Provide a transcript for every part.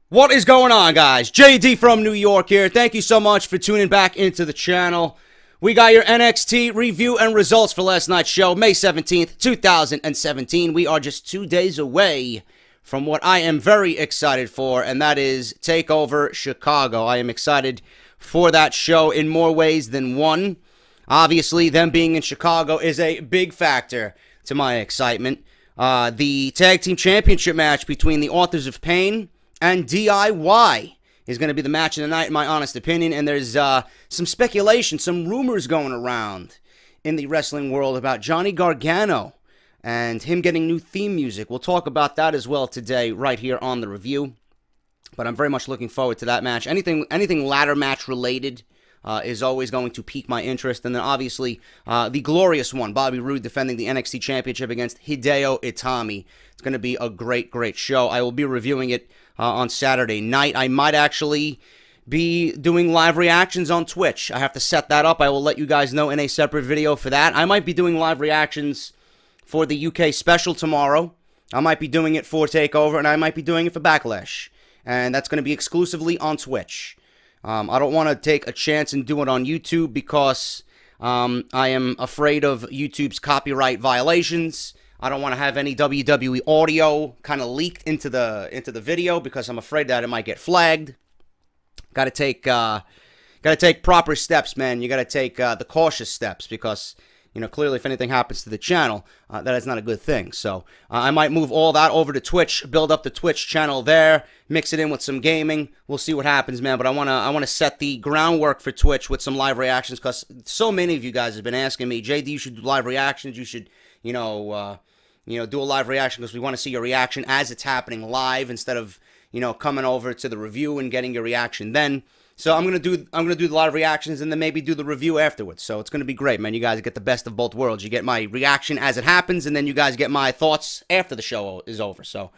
What is going on, guys? JD from New York here. Thank you so much for tuning back into the channel. We got your NXT review and results for last night's show, May 17th, 2017. We are just 2 days away from what I am very excited for, and that is TakeOver Chicago. I am excited for that show in more ways than one. Obviously, them being in Chicago is a big factor to my excitement. The Tag Team Championship match between the Authors of Pain and DIY is going to be the match of the night, in my honest opinion. And there's some speculation, some rumors going around in the wrestling world about Johnny Gargano and him getting new theme music. We'll talk about that as well today right here on the review. But I'm very much looking forward to that match. Anything ladder match related is always going to pique my interest. And then obviously the glorious one, Bobby Roode defending the NXT Championship against Hideo Itami. It's going to be a great, great show. I will be reviewing it on Saturday night. I might actually be doing live reactions on Twitch. I have to set that up. I will let you guys know in a separate video for that. I might be doing live reactions for the UK special tomorrow. I might be doing it for TakeOver, and I might be doing it for Backlash. And that's going to be exclusively on Twitch. I don't want to take a chance and do it on YouTube because I am afraid of YouTube's copyright violations. I don't want to have any WWE audio kind of leaked into the video because I'm afraid that it might get flagged. Got to take proper steps, man. You got to take the cautious steps because, you know, clearly if anything happens to the channel, that is not a good thing. So I might move all that over to Twitch, build up the Twitch channel there, mix it in with some gaming. We'll see what happens, man. But I wanna set the groundwork for Twitch with some live reactions because so many of you guys have been asking me, JD, you should do live reactions. You should, do a live reaction because we want to see your reaction as it's happening live instead of, coming over to the review and getting your reaction then. So I'm gonna do the live reactions and then maybe do the review afterwards. So it's gonna be great, man. You guys get the best of both worlds. You get my reaction as it happens, and then you guys get my thoughts after the show is over. So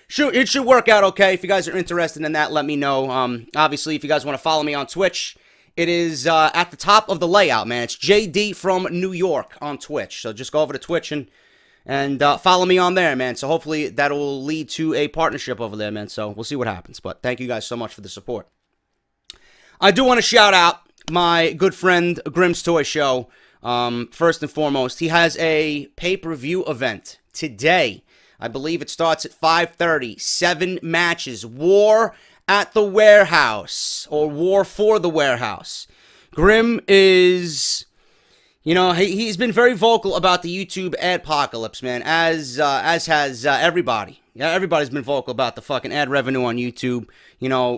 it should work out okay. If you guys are interested in that, let me know. Obviously, if you guys want to follow me on Twitch, it is at the top of the layout, man. It's JD from New York on Twitch. So just go over to Twitch and follow me on there, man. So hopefully that will lead to a partnership over there, man. So we'll see what happens. But thank you guys so much for the support. I do want to shout out my good friend Grimm's Toy Show. First and foremost, he has a pay-per-view event today. I believe it starts at 5:30. 7 matches. War at the Warehouse, or War for the Warehouse. Grimm is, he's been very vocal about the YouTube adpocalypse, man, as has everybody. Yeah, everybody's been vocal about the fucking ad revenue on YouTube.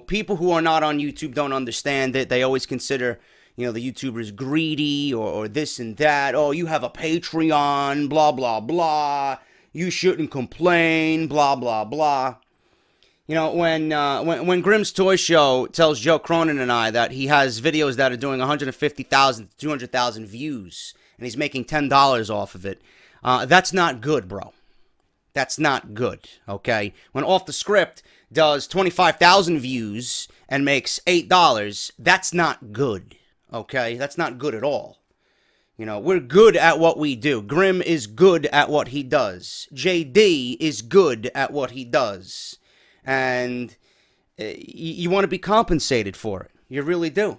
People who are not on YouTube don't understand it. They always consider, the YouTubers greedy or this and that. Oh, you have a Patreon, blah, blah, blah. You shouldn't complain, blah, blah, blah. When Grimm's Toy Show tells Joe Cronin and I that he has videos that are doing 150,000 to 200,000 views and he's making $10 off of it, that's not good, bro. That's not good, okay? When Off the Script does 25,000 views and makes $8, that's not good, okay? That's not good at all. We're good at what we do. Grimm is good at what he does. JD is good at what he does. And you want to be compensated for it. You really do.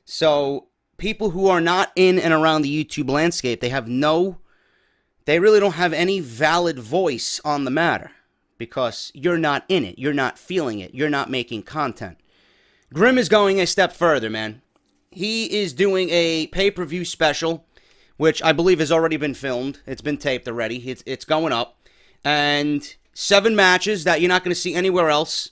So people who are not in and around the YouTube landscape, they really don't have any valid voice on the matter because you're not in it. You're not feeling it. You're not making content. Grimm is going a step further, man. He is doing a pay-per-view special, which I believe has already been filmed. It's been taped already. It's going up. And 7 matches that you're not going to see anywhere else.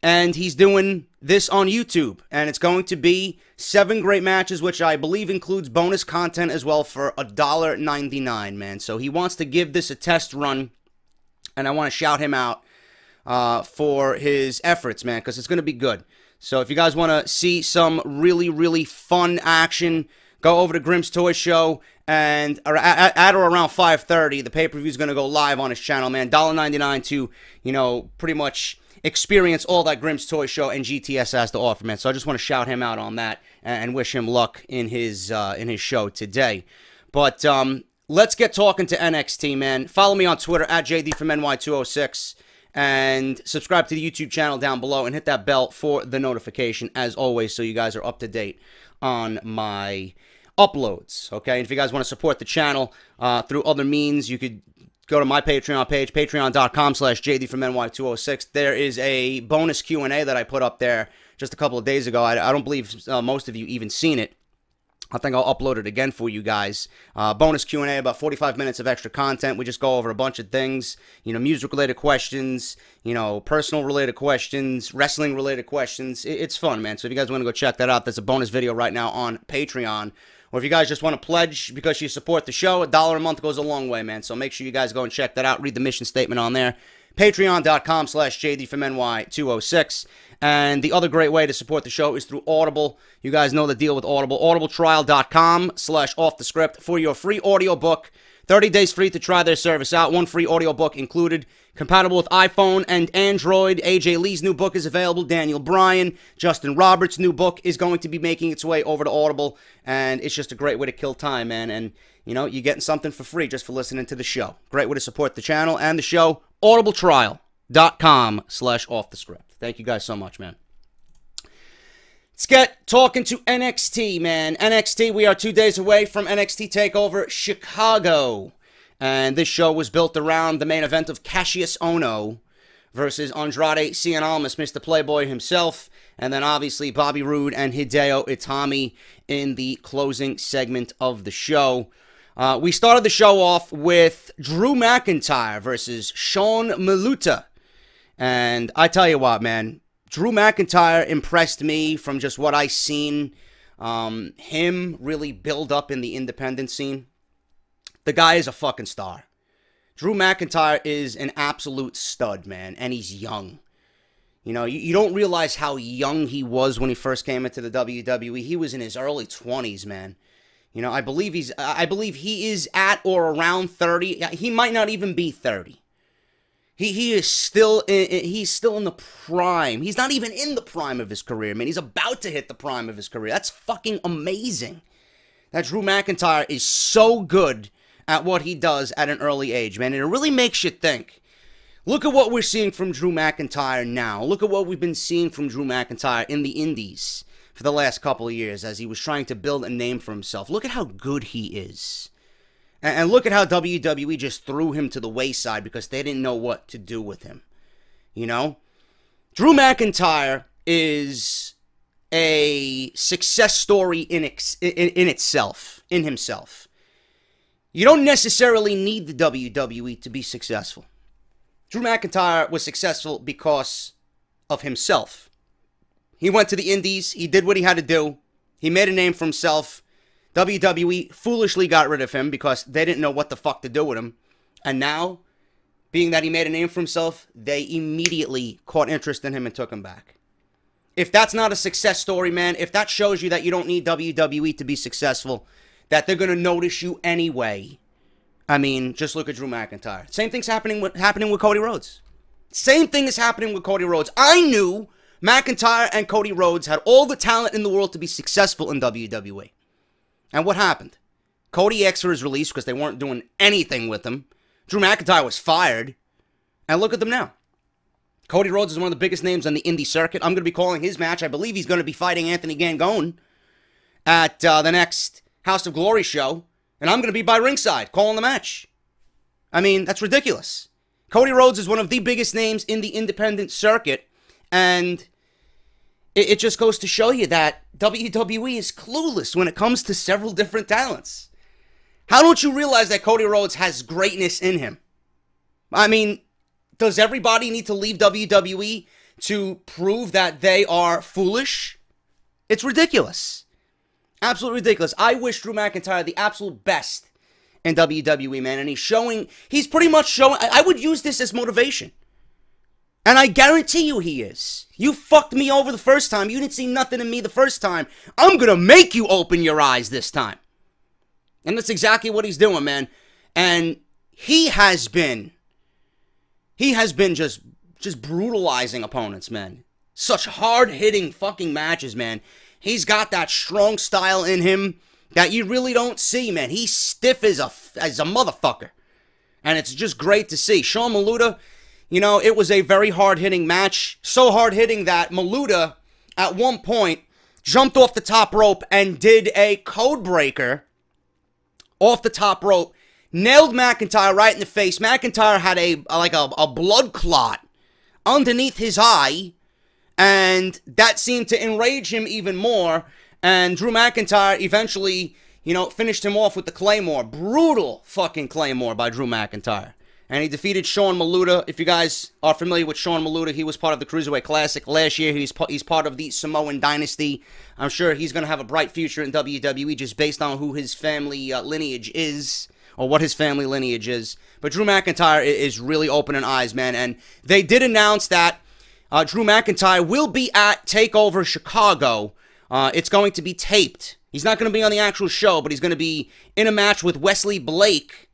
And he's doing this on YouTube. And it's going to be 7 great matches, which I believe includes bonus content as well for $1.99, man. So he wants to give this a test run. And I want to shout him out for his efforts, man, because it's going to be good. So if you guys want to see some really, really fun action, go over to Grimm's Toy Show. And at or around 5:30, the pay-per-view is going to go live on his channel, man. $1.99 to, pretty much experience all that Grimm's Toy Show and GTS has to offer, man. So I just want to shout him out on that and wish him luck in his show today. But let's get talking to NXT, man. Follow me on Twitter at JD from NY206. And subscribe to the YouTube channel down below and hit that bell for the notification, as always, so you guys are up to date on my uploads, okay? And if you guys want to support the channel through other means, you could go to my Patreon page, patreon.com/JDFROMNY206. There is a bonus Q&A that I put up there just a couple of days ago. I don't believe most of you even seen it. I think I'll upload it again for you guys. Bonus Q&A, about 45 minutes of extra content. We just go over a bunch of things, you know, music-related questions, you know, personal-related questions, wrestling-related questions. It's fun, man. So if you guys want to go check that out, there's a bonus video right now on Patreon. Or if you guys just want to pledge because you support the show, $1 a month goes a long way, man. So make sure you guys go and check that out. Read the mission statement on there. Patreon.com/JDFROMNY206. And the other great way to support the show is through Audible. You guys know the deal with Audible. audibletrial.com/offthescript for your free audiobook. 30 days free to try their service out. One free audiobook included. Compatible with iPhone and Android. AJ Lee's new book is available. Daniel Bryan. Justin Roberts' new book is going to be making its way over to Audible. And it's just a great way to kill time, man. And, you know, you're getting something for free just for listening to the show. Great way to support the channel and the show. audibletrial.com/offthescript. Thank you guys so much, man. Let's get talking to NXT, man. NXT, we are 2 days away from NXT TAKEOVER Chicago. And this show was built around the main event of Cassius Ohno versus Andrade Cien Almas, Mr. Playboy himself. And then obviously Bobby Roode and Hideo Itami in the closing segment of the show. We started the show off with Drew McIntyre versus Sean Malita. And I tell you what, man, Drew McIntyre impressed me from just what I seen him really build up in the independent scene. The guy is a fucking star. Drew McIntyre is an absolute stud, man, and he's young. You know, you don't realize how young he was when he first came into the WWE. He was in his early 20s, man. You know, I believe he is at or around 30. He might not even be 30. He is still he's still in the prime. He's not even in the prime of his career, man. He's about to hit the prime of his career. That's fucking amazing. That Drew McIntyre is so good at what he does at an early age, man. And it really makes you think. Look at what we're seeing from Drew McIntyre now. Look at what we've been seeing from Drew McIntyre in the indies for the last couple of years as he was trying to build a name for himself. Look at how good he is. And look at how WWE just threw him to the wayside because they didn't know what to do with him. You know? Drew McIntyre is a success story in itself, in himself. You don't necessarily need the WWE to be successful. Drew McIntyre was successful because of himself. He went to the indies. He did what he had to do. He made a name for himself. WWE foolishly got rid of him because they didn't know what the fuck to do with him. And now, being that he made a name for himself, they immediately caught interest in him and took him back. If that's not a success story, man, if that shows you that you don't need WWE to be successful, that they're going to notice you anyway, I mean, just look at Drew McIntyre. Same thing's happening with Cody Rhodes. Same thing is happening with Cody Rhodes. I knew McIntyre and Cody Rhodes had all the talent in the world to be successful in WWE. And what happened? Cody asked for his release because they weren't doing anything with him. Drew McIntyre was fired. And look at them now. Cody Rhodes is one of the biggest names on the indie circuit. I'm going to be calling his match. I believe he's going to be fighting Anthony Gangone at the next House of Glory show. And I'm going to be by ringside calling the match. I mean, that's ridiculous. Cody Rhodes is one of the biggest names in the independent circuit. And it just goes to show you that WWE is clueless when it comes to several different talents. How don't you realize that Cody Rhodes has greatness in him? I mean, does everybody need to leave WWE to prove that they are foolish? It's ridiculous. Absolutely ridiculous. I wish Drew McIntyre the absolute best in WWE, man. And he's pretty much showing, I would use this as motivation. And I guarantee you he is. You fucked me over the first time. You didn't see nothing in me the first time. I'm going to make you open your eyes this time. And that's exactly what he's doing, man. And he has been just brutalizing opponents, man. Such hard-hitting fucking matches, man. He's got that strong style in him that you really don't see, man. He's stiff as a motherfucker. And it's just great to see. Sean Malita, you know, it was a very hard-hitting match. So hard-hitting that Malita, at one point, jumped off the top rope and did a code breaker off the top rope. Nailed McIntyre right in the face. McIntyre had a blood clot underneath his eye, and that seemed to enrage him even more. And Drew McIntyre eventually, you know, finished him off with the Claymore. Brutal fucking Claymore by Drew McIntyre. And he defeated Sean Malita. If you guys are familiar with Sean Malita, he was part of the Cruiserweight Classic last year. He's part of the Samoan Dynasty. I'm sure he's going to have a bright future in WWE just based on who his family lineage is, or what his family lineage is. But Drew McIntyre is really opening eyes, man. And they did announce that Drew McIntyre will be at TakeOver Chicago. It's going to be taped. He's not going to be on the actual show, but he's going to be in a match with Wesley Blake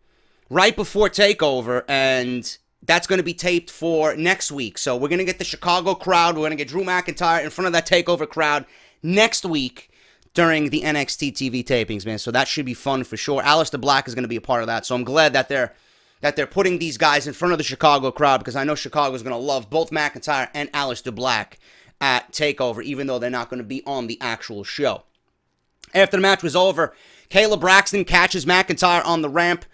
right before TakeOver, and that's going to be taped for next week. So we're going to get the Chicago crowd. We're going to get Drew McIntyre in front of that TakeOver crowd next week during the NXT TV tapings, man. So that should be fun for sure. Aleister Black is going to be a part of that. So I'm glad that they're putting these guys in front of the Chicago crowd, because I know Chicago is going to love both McIntyre and Aleister Black at TakeOver, even though they're not going to be on the actual show. After the match was over, Kayla Braxton catches McIntyre on the ramp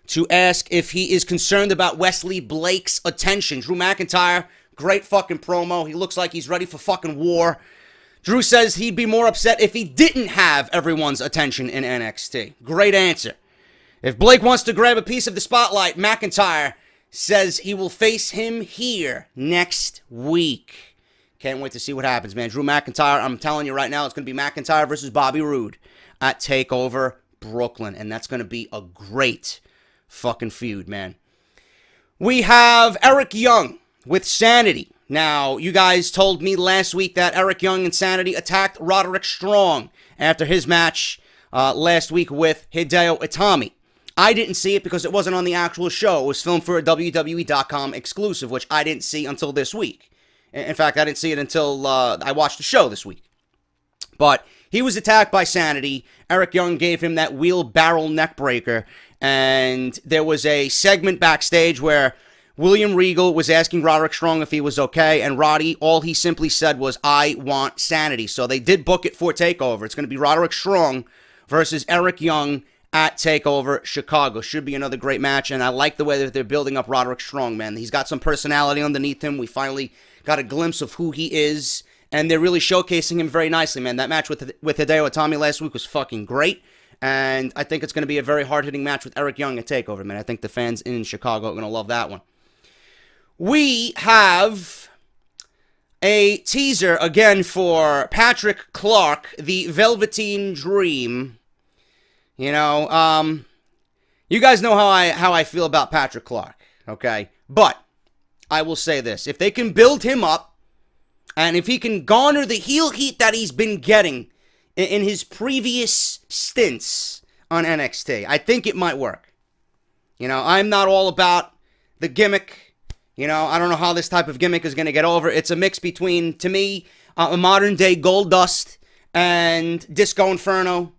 to ask if he is concerned about Wesley Blake's attention. Drew McIntyre, great fucking promo. He looks like he's ready for fucking war. Drew says he'd be more upset if he didn't have everyone's attention in NXT. Great answer. If Blake wants to grab a piece of the spotlight, McIntyre says he will face him here next week. Can't wait to see what happens, man. Drew McIntyre, I'm telling you right now, it's going to be McIntyre versus Bobby Roode at TakeOver Brooklyn, and that's going to be a great fucking feud, man. We have Eric Young with Sanity. Now, you guys told me last week that Eric Young and Sanity attacked Roderick Strong after his match last week with Hideo Itami. I didn't see it because it wasn't on the actual show. It was filmed for a WWE.com exclusive, which I didn't see until this week. In fact, I didn't see it until I watched the show this week. But he was attacked by Sanity. Eric Young gave him that wheelbarrow neckbreaker. And there was a segment backstage where William Regal was asking Roderick Strong if he was okay. And Roddy, all he simply said was, "I want Sanity." So they did book it for TakeOver. It's going to be Roderick Strong versus Eric Young at TakeOver Chicago. Should be another great match. And I like the way that they're building up Roderick Strong, man. He's got some personality underneath him. We finally got a glimpse of who he is. And they're really showcasing him very nicely, man. That match with Hideo Itami last week was fucking great. And I think it's going to be a very hard-hitting match with Eric Young at TakeOver, man. I think the fans in Chicago are going to love that one. We have a teaser, again, for Patrick Clark, the Velveteen Dream. You know, you guys know how I feel about Patrick Clark, okay? But I will say this. If they can build him up, and if he can garner the heel heat that he's been getting in his previous stints on NXT, I think it might work. You know, I'm not all about the gimmick. You know, I don't know how this type of gimmick is going to get over. It's a mix between, to me, a modern-day Goldust and Disco Inferno.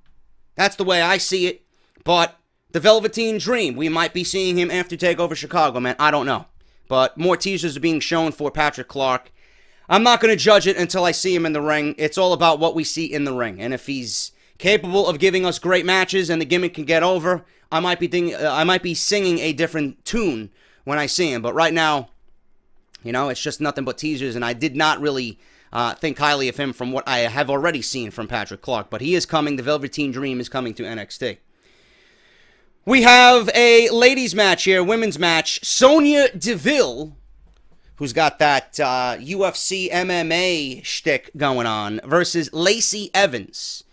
That's the way I see it. But the Velveteen Dream, we might be seeing him after TakeOver Chicago, man. I don't know. But more teasers are being shown for Patrick Clark. I'm not going to judge it until I see him in the ring. It's all about what we see in the ring. And if he's capable of giving us great matches and the gimmick can get over, I might be singing a different tune when I see him. But right now, you know, it's just nothing but teasers. And I did not really think highly of him from what I have already seen from Patrick Clark. But he is coming. The Velveteen Dream is coming to NXT. We have a ladies match here, women's match. Sonya Deville, who's got that UFC MMA shtick going on, versus Lacey Evans.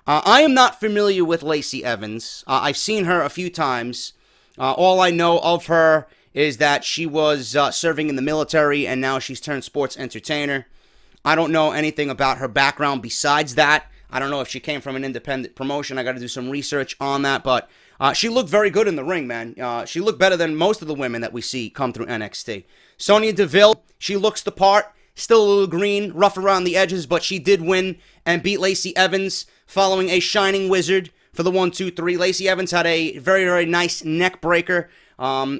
I am not familiar with Lacey Evans. I've seen her a few times. All I know of her is that she was serving in the military, and now she's turned sports entertainer. I don't know anything about her background besides that. I don't know if she came from an independent promotion. I got to do some research on that, but she looked very good in the ring, man. She looked better than most of the women that we see come through NXT. Sonya Deville, she looks the part. Still a little green, rough around the edges, but she did win and beat Lacey Evans following a Shining Wizard for the 1, 2, 3. Lacey Evans had a very, very nice neck breaker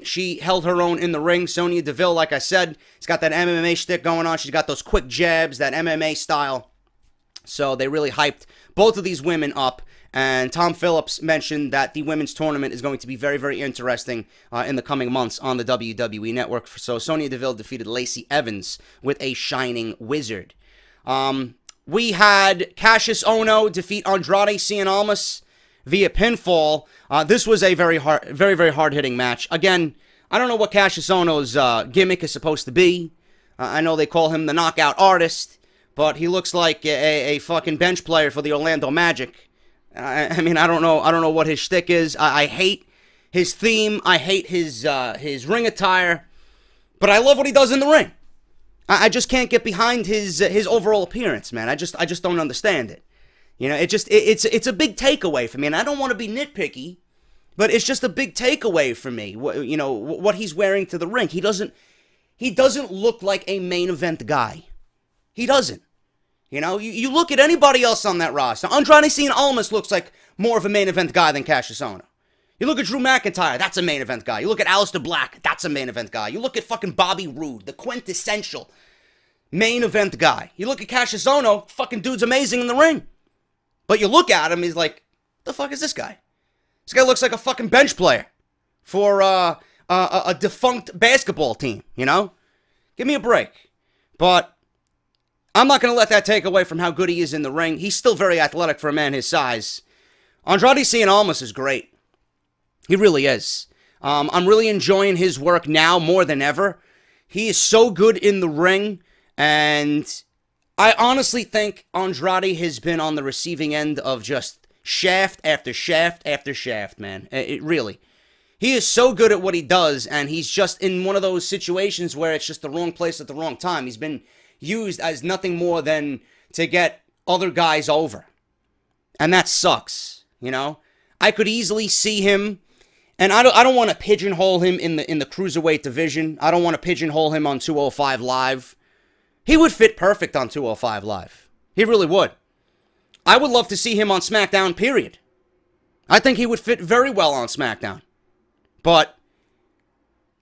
She held her own in the ring. Sonya Deville, like I said, she's got that MMA shtick going on. She's got those quick jabs, that MMA style. So they really hyped both of these women up. And Tom Phillips mentioned that the women's tournament is going to be very, very interesting in the coming months on the WWE Network. So Sonya Deville defeated Lacey Evans with a Shining Wizard. We had Cassius Ohno defeat Andrade Cien Almas via pinfall. This was a very, very hard-hitting match. Again, I don't know what Cassius Ohno's gimmick is supposed to be. I know they call him the knockout artist, but he looks like a fucking bench player for the Orlando Magic. I mean, I don't know what his shtick is. I hate his theme. I hate his ring attire, but I love what he does in the ring. I just can't get behind his overall appearance, man. I just don't understand it. You know, it's a big takeaway for me, and I don't want to be nitpicky, but it's just a big takeaway for me. You know, what he's wearing to the ring. He doesn't look like a main event guy. He doesn't. You know, you look at anybody else on that roster. Andrade Cien Almas looks like more of a main event guy than Cassius Ohno. You look at Drew McIntyre, that's a main event guy. You look at Aleister Black, that's a main event guy. You look at fucking Bobby Roode, the quintessential main event guy. You look at Cassius Ohno, fucking dude's amazing in the ring. But you look at him, he's like, the fuck is this guy? This guy looks like a fucking bench player for a defunct basketball team, you know? Give me a break. But I'm not going to let that take away from how good he is in the ring. He's still very athletic for a man his size. Andrade Cien Almas is great. He really is. I'm really enjoying his work now more than ever. He is so good in the ring, and I honestly think Andrade has been on the receiving end of just shaft after shaft after shaft, man. It really. He is so good at what he does, and he's just in one of those situations where it's just the wrong place at the wrong time. He's been used as nothing more than to get other guys over. And that sucks, you know? I could easily see him, and I don't want to pigeonhole him in the cruiserweight division. I don't want to pigeonhole him on 205 Live. He would fit perfect on 205 Live. He really would. I would love to see him on SmackDown, period. I think he would fit very well on SmackDown. But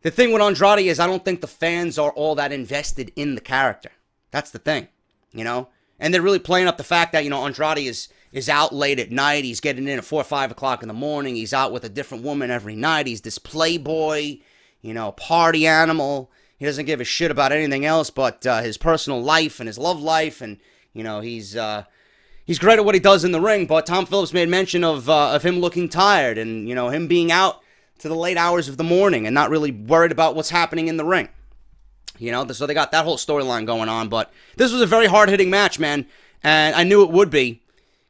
the thing with Andrade is I don't think the fans are all that invested in the character. That's the thing, you know? And they're really playing up the fact that, you know, Andrade is out late at night. He's getting in at 4 or 5 o'clock in the morning. He's out with a different woman every night. He's this playboy, you know, party animal. He doesn't give a shit about anything else but his personal life and his love life. And, you know, he's great at what he does in the ring. But Tom Phillips made mention of him looking tired and, you know, him being out to the late hours of the morning and not really worried about what's happening in the ring. You know, so they got that whole storyline going on. But this was a very hard-hitting match, man. And I knew it would be.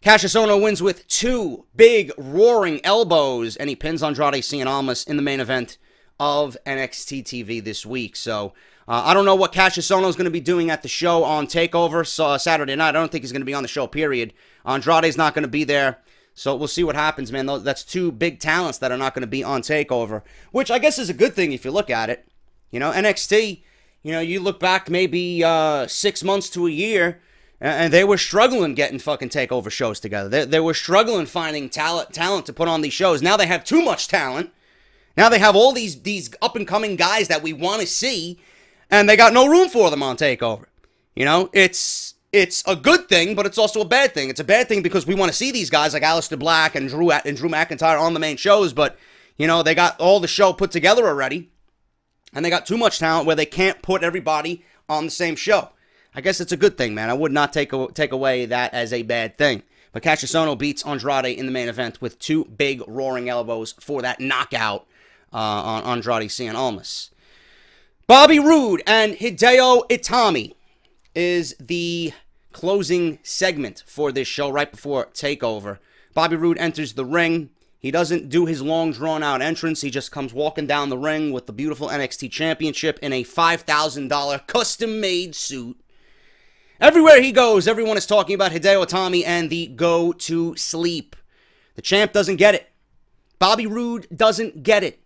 Cassius Ohno wins with 2 big, roaring elbows. And he pins Andrade Cien Almas in the main event of NXT TV this week. So, I don't know what Cassius Ohno is going to be doing at the show on TakeOver Saturday night. I don't think he's going to be on the show, period. Andrade's not going to be there. So we'll see what happens, man. That's 2 big talents that are not going to be on TakeOver. Which I guess is a good thing if you look at it. You know, NXT... You know, you look back maybe 6 months to a year, and they were struggling getting fucking TakeOver shows together. They were struggling finding talent to put on these shows. Now they have too much talent. Now they have all these up-and-coming guys that we want to see, and they got no room for them on TakeOver. You know, it's a good thing, but it's also a bad thing. It's a bad thing because we want to see these guys like Aleister Black and Drew McIntyre on the main shows, but, you know, they got all the show put together already. And they got too much talent where they can't put everybody on the same show. I guess it's a good thing, man. I would not take away that as a bad thing. But Cassius Ohno beats Andrade in the main event with 2 big roaring elbows for that knockout on Andrade Cien Almas. Bobby Roode and Hideo Itami is the closing segment for this show right before TakeOver. Bobby Roode enters the ring. He doesn't do his long, drawn-out entrance. He just comes walking down the ring with the beautiful NXT Championship in a $5,000 custom-made suit. Everywhere he goes, everyone is talking about Hideo Itami and the go-to-sleep. The champ doesn't get it. Bobby Roode doesn't get it.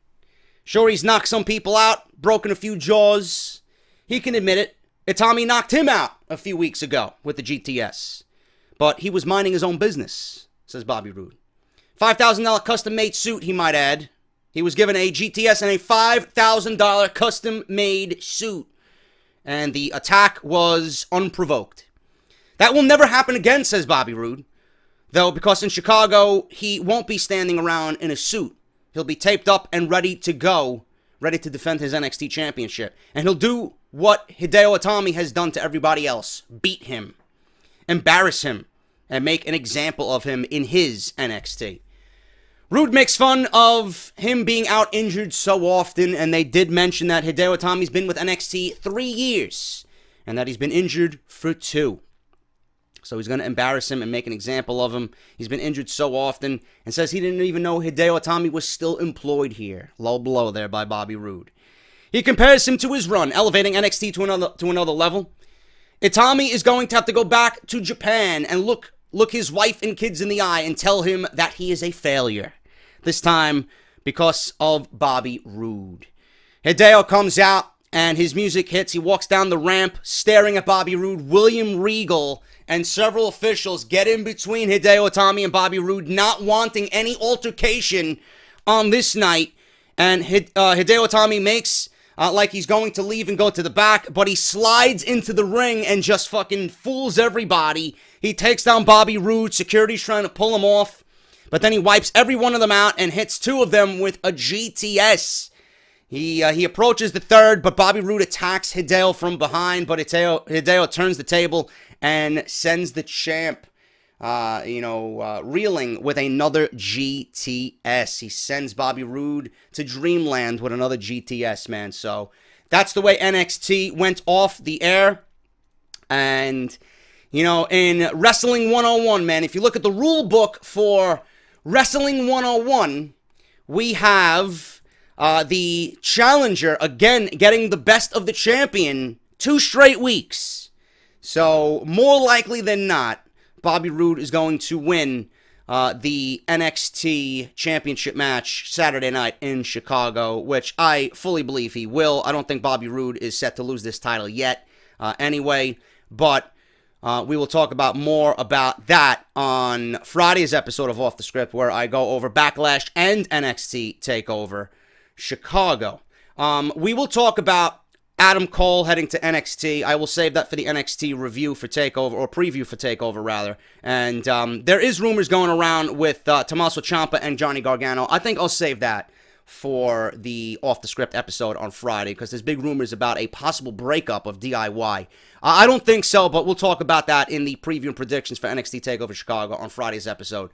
Sure, he's knocked some people out, broken a few jaws. He can admit it. Itami knocked him out a few weeks ago with the GTS. But he was minding his own business, says Bobby Roode. $5,000 custom-made suit, he might add. He was given a GTS and a $5,000 custom-made suit. And the attack was unprovoked. That will never happen again, says Bobby Roode. Though, because in Chicago, he won't be standing around in a suit. He'll be taped up and ready to go, ready to defend his NXT championship. And he'll do what Hideo Itami has done to everybody else. Beat him. Embarrass him. And make an example of him in his NXT. Roode makes fun of him being out injured so often, and they did mention that Hideo Itami's been with NXT 3 years, and that he's been injured for 2. So he's going to embarrass him and make an example of him. He's been injured so often, and says he didn't even know Hideo Itami was still employed here. Low blow there by Bobby Roode. He compares him to his run, elevating NXT to another level. Itami is going to have to go back to Japan and look his wife and kids in the eye and tell him that he is a failure. This time, because of Bobby Roode. Hideo comes out, and his music hits. He walks down the ramp, staring at Bobby Roode. William Regal and several officials get in between Hideo Itami and Bobby Roode, not wanting any altercation on this night. And Hideo Itami makes like he's going to leave and go to the back, but he slides into the ring and just fucking fools everybody. He takes down Bobby Roode. Security's trying to pull him off. But then he wipes every one of them out and hits 2 of them with a GTS. He approaches the third, but Bobby Roode attacks Hideo from behind. But Hideo turns the table and sends the champ, reeling with another GTS. He sends Bobby Roode to Dreamland with another GTS, man. So that's the way NXT went off the air. And, in Wrestling 101, man, if you look at the rule book for Wrestling 101, we have the challenger, again, getting the best of the champion 2 straight weeks. So, more likely than not, Bobby Roode is going to win the NXT championship match Saturday night in Chicago, which I fully believe he will. I don't think Bobby Roode is set to lose this title yet anyway, but we will talk about more about that on Friday's episode of Off the Script, where I go over Backlash and NXT TakeOver Chicago. We will talk about Adam Cole heading to NXT. I will save that for the NXT review for TakeOver, or preview for TakeOver, rather. And there is rumors going around with Tommaso Ciampa and Johnny Gargano. I think I'll save that for the Off the Script episode on Friday, because there's big rumors about a possible breakup of DIY. I don't think so, but we'll talk about that in the preview and predictions for NXT TakeOver Chicago on Friday's episode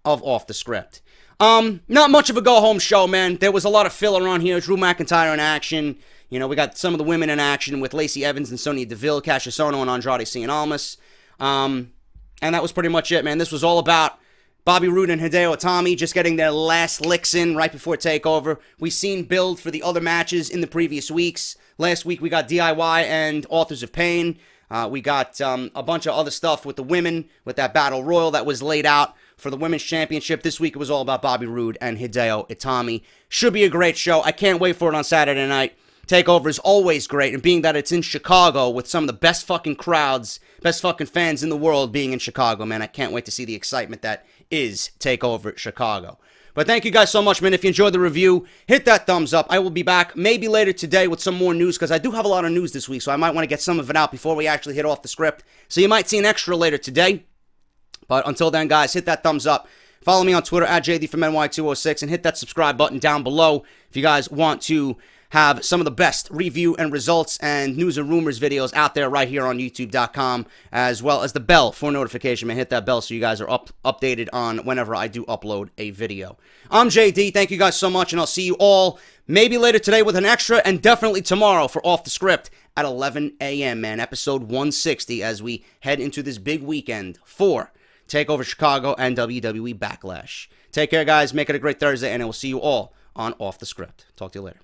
of Off the Script. Not much of a go-home show, man. There was a lot of filler on here. Drew McIntyre in action. We got some of the women in action with Lacey Evans and Sonya Deville, Cassius Ohno and Andrade Cien Almas. And that was pretty much it, man. This was all about Bobby Roode and Hideo Itami just getting their last licks in right before TakeOver. We've seen build for the other matches in the previous weeks. Last week we got DIY and Authors of Pain. We got a bunch of other stuff with the women, with that Battle Royal that was laid out for the Women's Championship. This week it was all about Bobby Roode and Hideo Itami. Should be a great show. I can't wait for it on Saturday night. TakeOver is always great, and being that it's in Chicago with some of the best fucking crowds, best fucking fans in the world being in Chicago, man, I can't wait to see the excitement that is TakeOver Chicago. But thank you guys so much, man. If you enjoyed the review, hit that thumbs up. I will be back maybe later today with some more news, because I do have a lot of news this week, so I might want to get some of it out before we actually hit Off the Script. So you might see an extra later today. But until then, guys, hit that thumbs up. Follow me on Twitter at JDFROMNY206, and hit that subscribe button down below if you guys want to have some of the best review and results and news and rumors videos out there right here on YouTube.com, as well as the bell for notification. Man, hit that bell so you guys are updated on whenever I do upload a video. I'm JD. Thank you guys so much, and I'll see you all maybe later today with an extra, and definitely tomorrow for Off the Script at 11 a.m., man. Episode 160 as we head into this big weekend for TakeOver Chicago and WWE Backlash. Take care, guys. Make it a great Thursday, and I will see you all on Off the Script. Talk to you later.